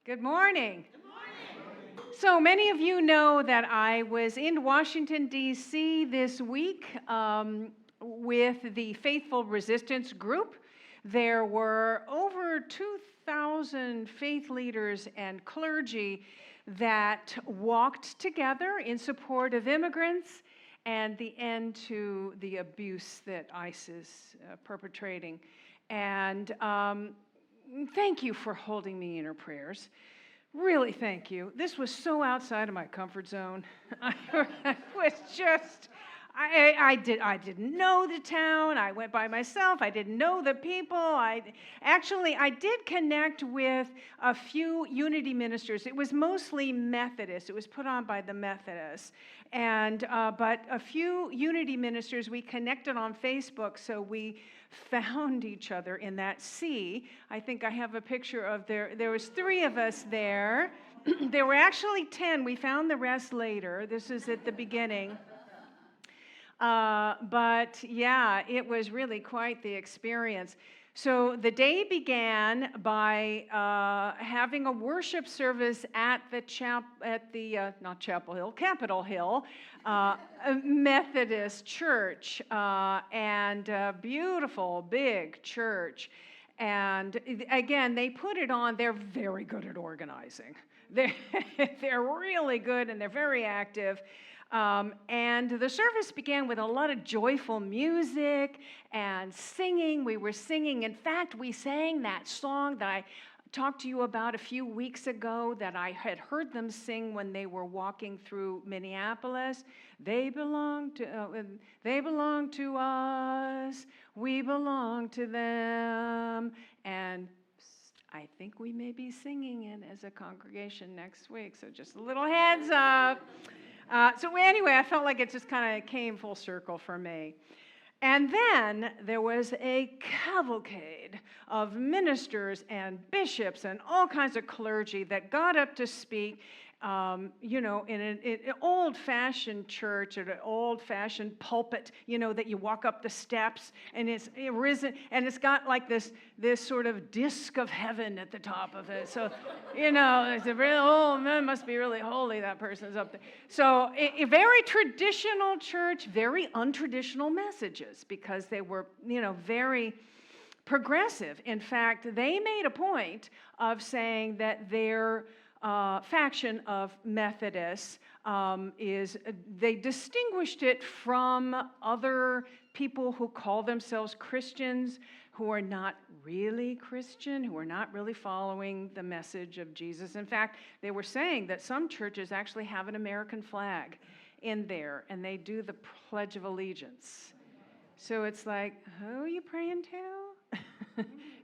Good morning. So many of you know that I was in Washington, D.C. this week with the Faithful Resistance Group. There were over 2,000 faith leaders and clergy that walked together in support of immigrants and the end to the abuse that ICE is perpetrating. And thank you for holding me in your prayers. Really, thank you. This was so outside of my comfort zone. I didn't know the town. I went by myself. I didn't know the people. I did connect with a few Unity ministers. It was mostly Methodist. It was put on by the Methodists. But a few Unity ministers, we connected on Facebook, so we found each other in that sea. I think I have a picture of there was 3 of us there. There were actually 10. We found the rest later. This is at the beginning. But yeah, it was really quite the experience. So the day began by having a worship service at the Capitol Hill Methodist Church, and a beautiful big church. And again, they put it on. They're very good at organizing. They're really good, and they're very active. And the service began with a lot of joyful music and singing. We were singing. In fact, we sang that song that I talked to you about a few weeks ago that I had heard them sing when they were walking through Minneapolis. They belong to us. We belong to them. And I think we may be singing it as a congregation next week. So just a little heads up. So anyway, I felt like it just kind of came full circle for me. And then there was a cavalcade of ministers and bishops and all kinds of clergy that got up to speak, in an old-fashioned church, at an old-fashioned pulpit, that you walk up the steps, and it's risen, and it's got like this sort of disc of heaven at the top of it. So, it's a real, man, must be really holy, that person's up there. So a very traditional church, very untraditional messages, because they were, very progressive. In fact, they made a point of saying that their faction of Methodists they distinguished it from other people who call themselves Christians, who are not really Christian, who are not really following the message of Jesus. In fact, they were saying that some churches actually have an American flag in there, and they do the Pledge of Allegiance. So it's like, who are you praying to?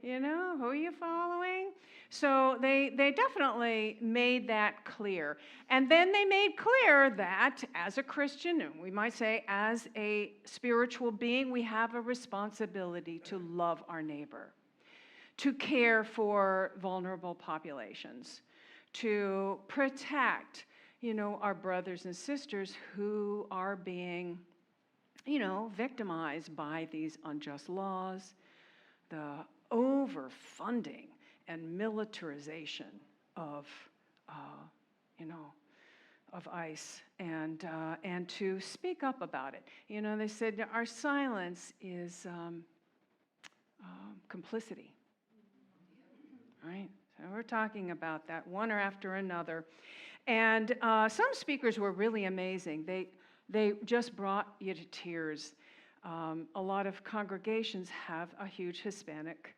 Who are you following? So they definitely made that clear. And then they made clear that as a Christian, and we might say as a spiritual being, we have a responsibility to love our neighbor, to care for vulnerable populations, to protect, our brothers and sisters who are being, victimized by these unjust laws, the overfunding and militarization of ICE, and to speak up about it. They said our silence is complicity, right? So we're talking about that one after another. And some speakers were really amazing. They just brought you to tears. A lot of congregations have a huge Hispanic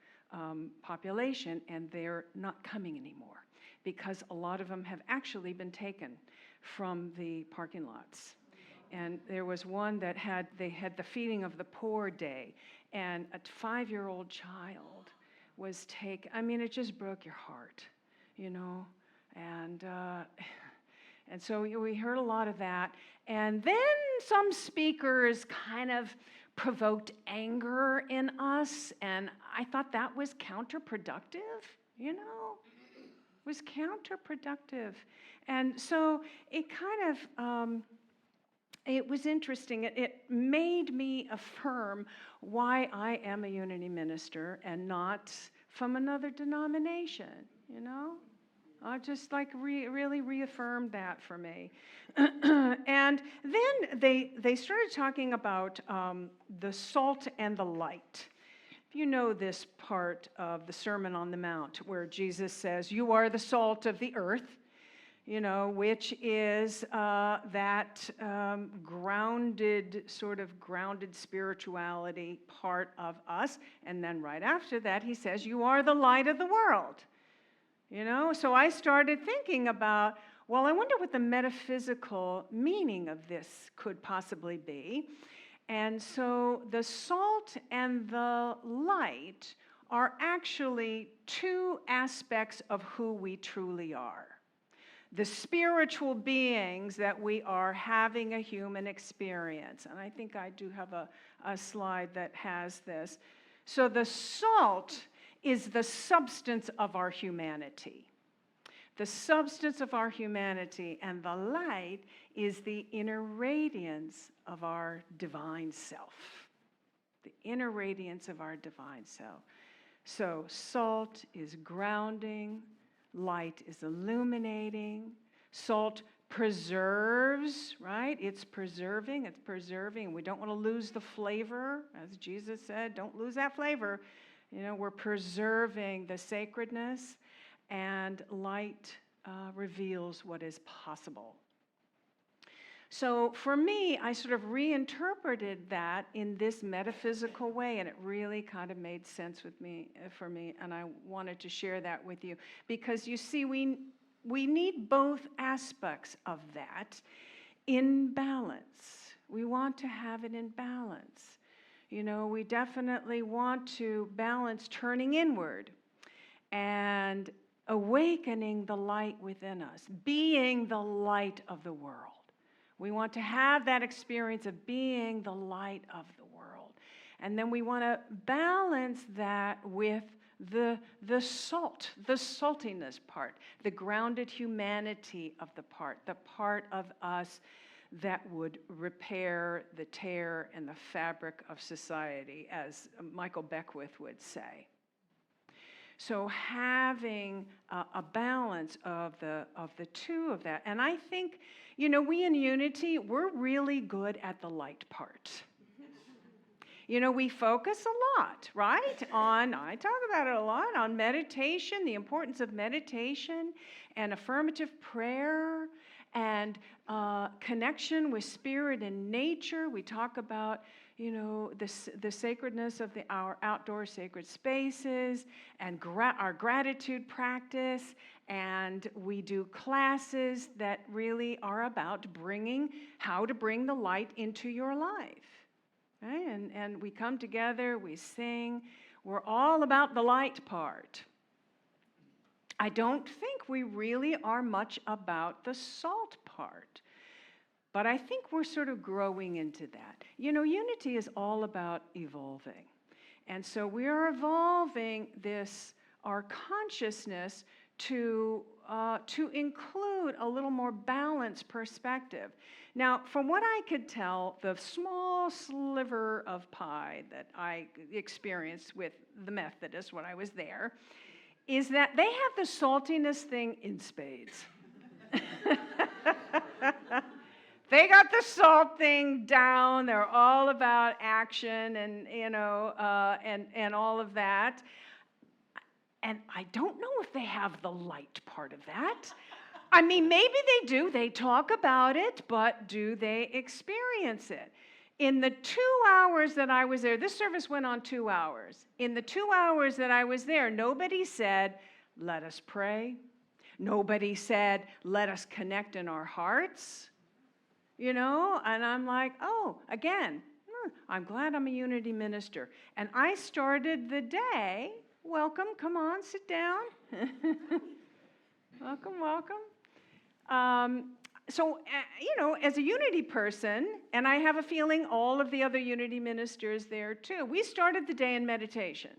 population, and they're not coming anymore because a lot of them have actually been taken from the parking lots. And there was one that had the Feeding of the Poor Day, and a 5-year-old child was taken. I mean, it just broke your heart, And so we heard a lot of that. And then some speakers kind of provoked anger in us, and I thought that was counterproductive, was counterproductive. And so it kind of, it was interesting. It made me affirm why I am a Unity minister and not from another denomination, Just like really reaffirmed that for me. And then they started talking about the salt and the light. If you know this part of the Sermon on the Mount where Jesus says, "You are the salt of the earth," which is that grounded spirituality part of us. And then right after that, he says, "You are the light of the world." So I started thinking about, well, I wonder what the metaphysical meaning of this could possibly be. And so the salt and the light are actually two aspects of who we truly are. The spiritual beings that we are having a human experience. And I think I do have a slide that has this. So the salt is the substance of our humanity. The substance of our humanity, and the light is the inner radiance of our divine self. The inner radiance of our divine self. So salt is grounding, light is illuminating. Salt preserves, right? It's preserving. We don't want to lose the flavor. As Jesus said, don't lose that flavor. We're preserving the sacredness, and light reveals what is possible. So for me, I sort of reinterpreted that in this metaphysical way, and it really kind of made sense for me, and I wanted to share that with you. Because you see, we need both aspects of that in balance. We want to have it in balance. We definitely want to balance turning inward and awakening the light within us, being the light of the world. We want to have that experience of being the light of the world. And then we want to balance that with the saltiness part, the grounded humanity of the part of us that would repair the tear in the fabric of society, as Michael Beckwith would say. So having a balance of the two of that. And I think, we in Unity, we're really good at the light part. We focus a lot, right? I talk about it a lot, on meditation, the importance of meditation and affirmative prayer and connection with spirit and nature. We talk about, the sacredness of our outdoor sacred spaces and our gratitude practice. And we do classes that really are about how to bring the light into your life. Right? And we come together, we sing. We're all about the light part. I don't think we really are much about the salt part. But I think we're sort of growing into that. Unity is all about evolving. And so we are evolving our consciousness to include a little more balanced perspective. Now, from what I could tell, the small sliver of pie that I experienced with the Methodists when I was there is that they have the saltiness thing in spades. They got the salt thing down. They're all about action and and all of that. And I don't know if they have the light part of that. I mean, maybe they do. They talk about it, but do they experience it? In the 2 hours that I was there, this service went on 2 hours. In the 2 hours that I was there, nobody said, "Let us pray." Nobody said, "Let us connect in our hearts." And I'm like, oh, again, I'm glad I'm a Unity minister. And I started the day, welcome, come on, sit down. Welcome. So, as a Unity person, and I have a feeling all of the other Unity ministers there too, we started the day in meditation.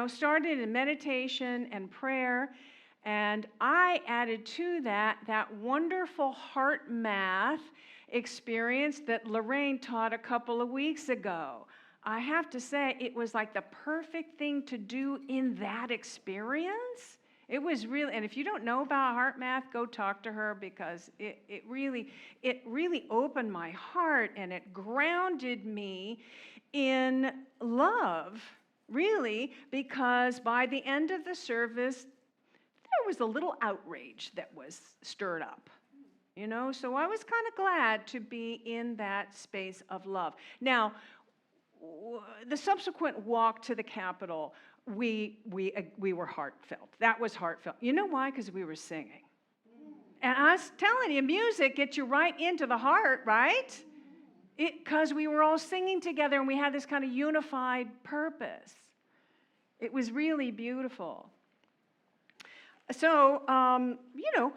Started in meditation and prayer. And I added to that wonderful heart math experience that Lorraine taught a couple of weeks ago. I have to say, it was like the perfect thing to do in that experience. It was really, and if you don't know about heart math, go talk to her, because it really opened my heart, and it grounded me in love, really, because by the end of the service, there was a little outrage that was stirred up. So I was kind of glad to be in that space of love. Now, the subsequent walk to the Capitol, we were heartfelt. That was heartfelt. You know why? Because we were singing. And I was telling you, music gets you right into the heart, right? Because we were all singing together, and we had this kind of unified purpose. It was really beautiful. So,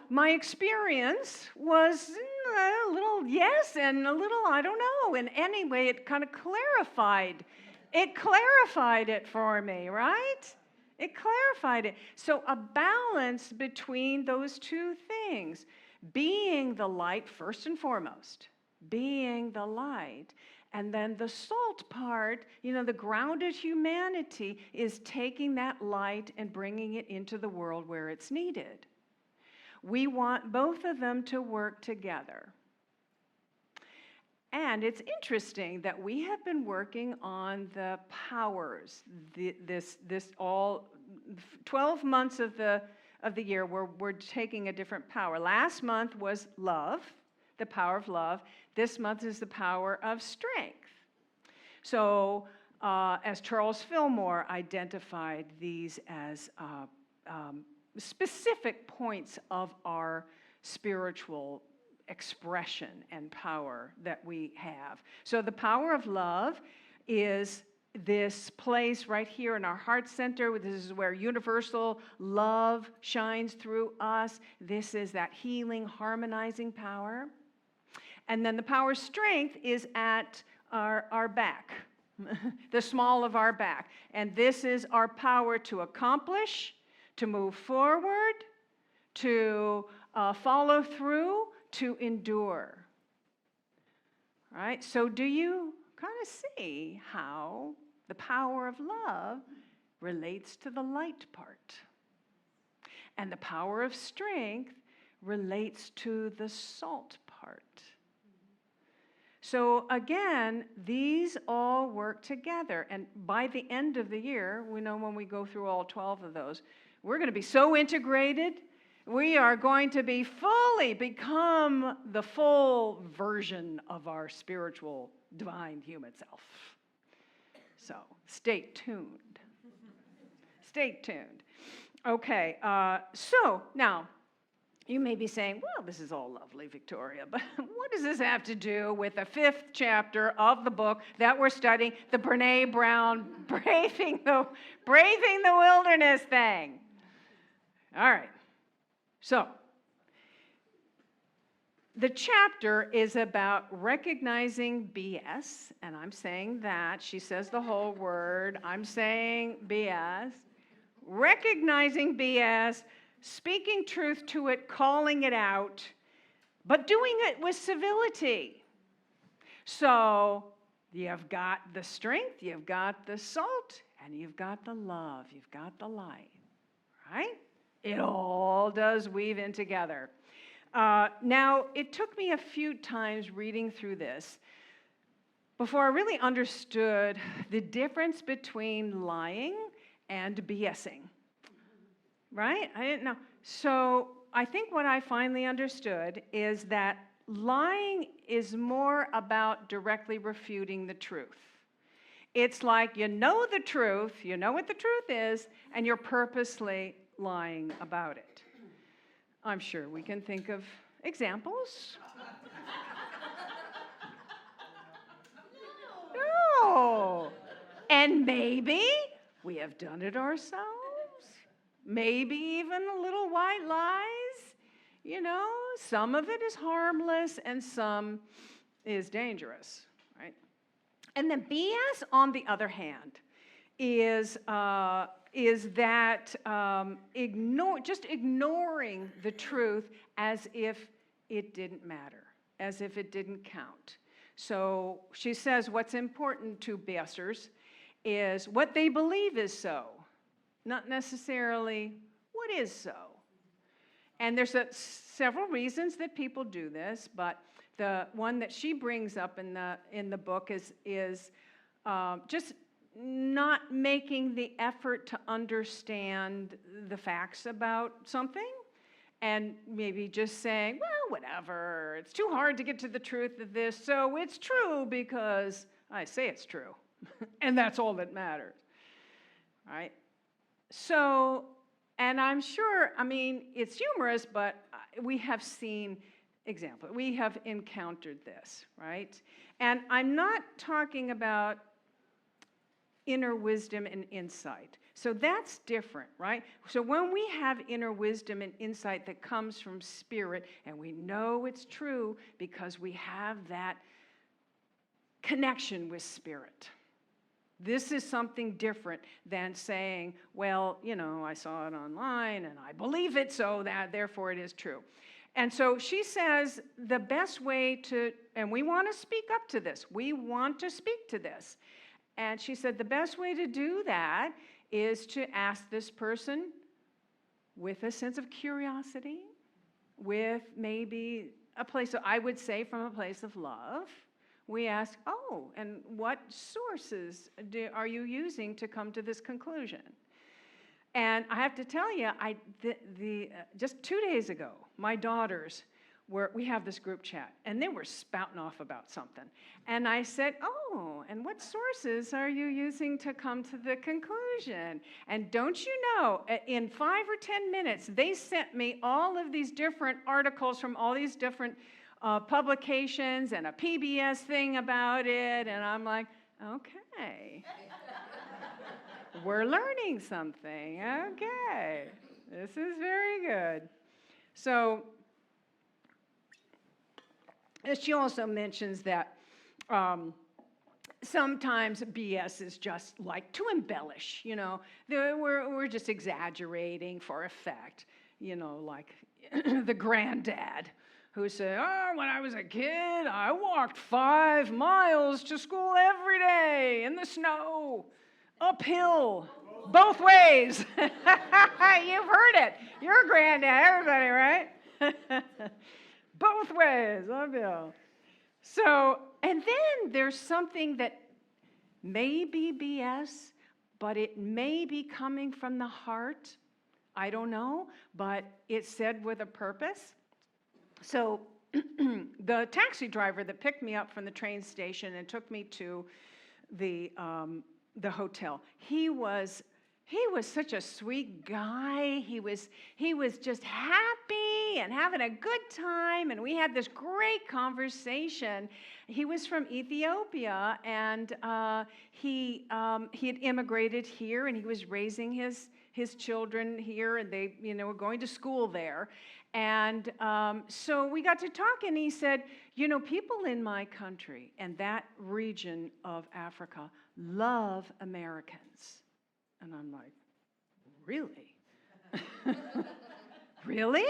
my experience was a little yes and a little I don't know. And anyway, it kind of clarified. It clarified it for me, right? It clarified it. So a balance between those two things. Being the light first and foremost. Being the light. And then the salt part, the grounded humanity is taking that light and bringing it into the world where it's needed. We want both of them to work together. And it's interesting that we have been working on the powers, this all 12 months of the year we're taking a different power. Last month was love, the power of love. This month is the power of strength. So as Charles Fillmore identified these as specific points of our spiritual expression and power that we have. So the power of love is this place right here in our heart center. This is where universal love shines through us. This is that healing, harmonizing power. And then the power of strength is at our back, the small of our back. And this is our power to accomplish, to move forward, to follow through, to endure. All right, so do you kind of see how the power of love relates to the light part? And the power of strength relates to the salt part. So again, these all work together. And by the end of the year, we know when we go through all 12 of those, we're going to be so integrated. We are going to be fully become the full version of our spiritual, divine human self. So stay tuned. Stay tuned. Okay, so now, you may be saying, well, this is all lovely, Victoria, but what does this have to do with the 5th chapter of the book that we're studying, the Brene Brown Braving the Wilderness thing? All right. So, the chapter is about recognizing BS, and I'm saying that. She says the whole word. I'm saying BS. Recognizing BS, speaking truth to it, calling it out, but doing it with civility. So, you've got the strength, you've got the salt, and you've got the love, you've got the light, right? It all does weave in together. Now, it took me a few times reading through this before I really understood the difference between lying and BSing, right? I didn't know. So I think what I finally understood is that lying is more about directly refuting the truth. It's like you know the truth, you know what the truth is, and you're purposely lying about it. I'm sure we can think of examples. No. And maybe we have done it ourselves. Maybe even a little white lies. You know, some of it is harmless and some is dangerous, right? And then BS, on the other hand, is that ignoring the truth as if it didn't matter, as if it didn't count. So she says what's important to BSers is what they believe is so, not necessarily what is so. And there's several reasons that people do this, but the one that she brings up in the book is just not making the effort to understand the facts about something, and maybe just saying, well, whatever, it's too hard to get to the truth of this, so it's true because I say it's true, and that's all that matters, right? So, and I'm sure, I mean, it's humorous, but we have seen examples. We have encountered this, right? And I'm not talking about inner wisdom and insight. So that's different, right? So when we have inner wisdom and insight that comes from spirit, and we know it's true because we have that connection with spirit. This is something different than saying, well, you know, I saw it online and I believe it, so that therefore it is true. And so she says the best way to, and we want to speak up to this. We want to speak to this. And she said the best way to do that is to ask this person with a sense of curiosity, with maybe a place, I would say from a place of love. We ask, oh, and what sources are you using to come to this conclusion? And I have to tell you, just 2 days ago, my daughters we have this group chat, and they were spouting off about something. And I said, oh, and what sources are you using to come to the conclusion? And don't you know, in 5 or 10 minutes, they sent me all of these different articles from all these different publications and a PBS thing about it, and I'm like, okay. We're learning something, okay. This is very good. So, she also mentions that sometimes BS is just like to embellish, you know. We're just exaggerating for effect, you know, like the granddad who said, oh, when I was a kid, I walked 5 miles to school every day in the snow, uphill, both ways. You've heard it. You're a granddad, everybody, right? Both ways, uphill. So, and then there's something that may be BS, but it may be coming from the heart. I don't know, but it's said with a purpose. So the taxi driver that picked me up from the train station and took me to the hotel, he was such a sweet guy. He was just happy and having a good time, and we had this great conversation. He was from Ethiopia, and he had immigrated here, and he was raising his children here, and they were going to school there. And so we got to talk, and he said, people in my country and that region of Africa love Americans. And I'm like, really? Really?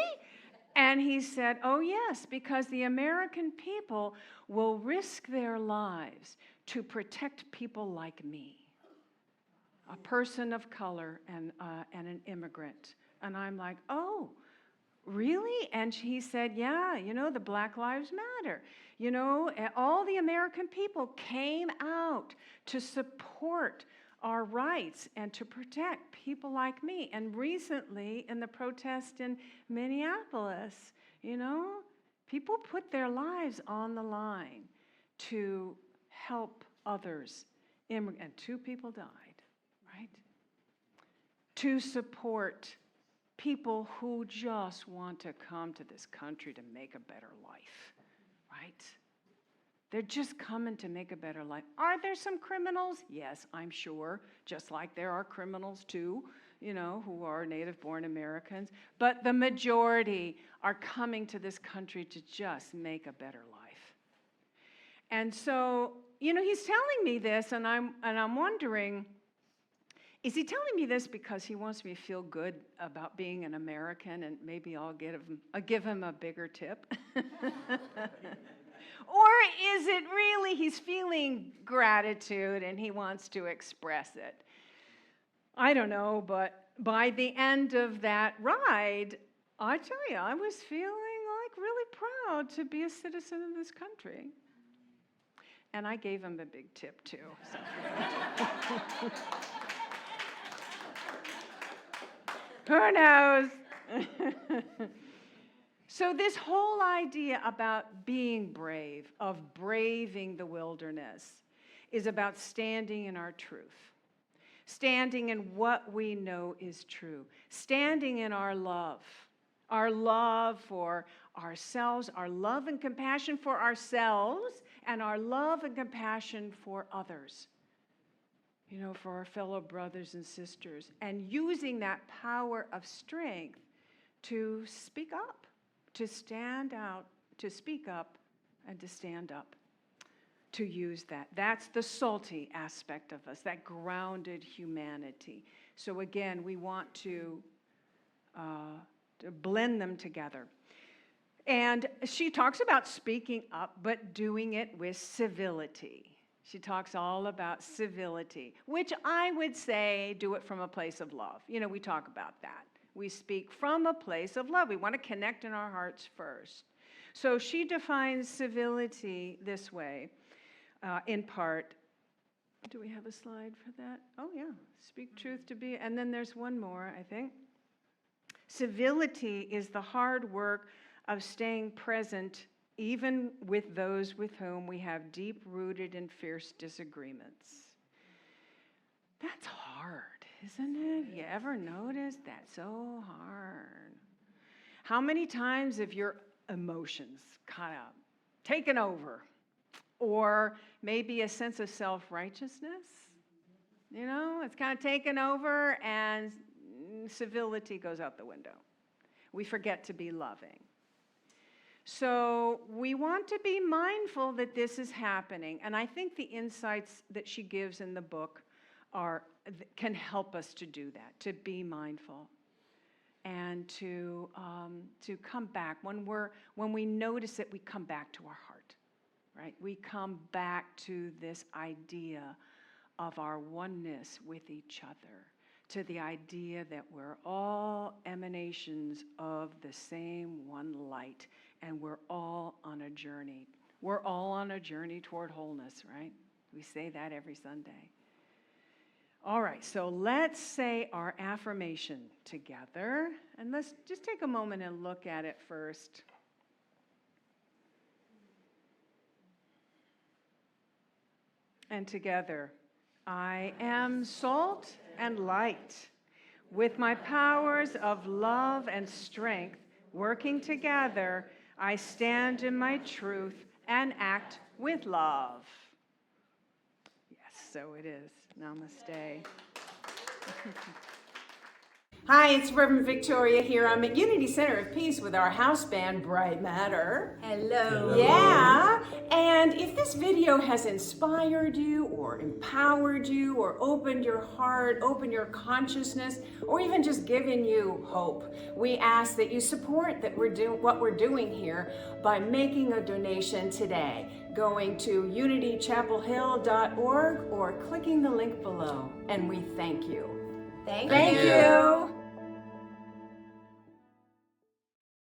And he said, oh, yes, because the American people will risk their lives to protect people like me, a person of color and an immigrant. And I'm like, oh, really? And he said, yeah, the Black Lives Matter. All the American people came out to support our rights and to protect people like me. And recently, in the protest in Minneapolis, people put their lives on the line to help others. And 2 people died, right? To support people who just want to come to this country to make a better life, right? They're just coming to make a better life. Are there some criminals? Yes, I'm sure, just like there are criminals too, who are native-born Americans. But the majority are coming to this country to just make a better life. And so, he's telling me this, and I'm wondering, is he telling me this because he wants me to feel good about being an American, and maybe I'll give him a bigger tip? Or is it really he's feeling gratitude and he wants to express it? I don't know, but by the end of that ride, I tell you, I was feeling like really proud to be a citizen of this country. And I gave him a big tip, too. So. Who knows? So this whole idea about being brave, of braving the wilderness, is about standing in our truth, standing in what we know is true, standing in our love for ourselves, our love and compassion for ourselves, and our love and compassion for others, for our fellow brothers and sisters, and using that power of strength to speak up, to stand out, to speak up, and to stand up, to use that. That's the salty aspect of us, that grounded humanity. So again, we want to blend them together. And she talks about speaking up, but doing it with civility. She talks all about civility, which I would say do it from a place of love. We talk about that. We speak from a place of love. We want to connect in our hearts first. So she defines civility this way, in part. Do we have a slide for that? Oh, yeah. Speak truth to be. And then there's one more, I think. Civility is the hard work of staying present even with those with whom we have deep-rooted and fierce disagreements. That's hard, isn't it? You ever noticed that's so hard? How many times have your emotions kind of taken over? Or maybe a sense of self-righteousness? It's kind of taken over and civility goes out the window. We forget to be loving. So we want to be mindful that this is happening. And I think the insights that she gives in the book can help us to do that, to be mindful and to come back. When we notice it, we come back to our heart, right? We come back to this idea of our oneness with each other, to the idea that we're all emanations of the same one light, and we're all on a journey. We're all on a journey toward wholeness, right? We say that every Sunday. All right, so let's say our affirmation together, and let's just take a moment and look at it first. And together, I am salt and light, with my powers of love and strength working together. I stand in my truth and act with love. Yes, so it is. Namaste. Hi, it's Reverend Victoria here. I'm at Unity Center of Peace with our house band, Bright Matter. Hello. Yeah, and if this video has inspired you or empowered you or opened your heart, opened your consciousness, or even just given you hope, we ask that you support what we're doing here by making a donation today, going to unitychapelhill.org or clicking the link below. And we thank you. Thank Thank you.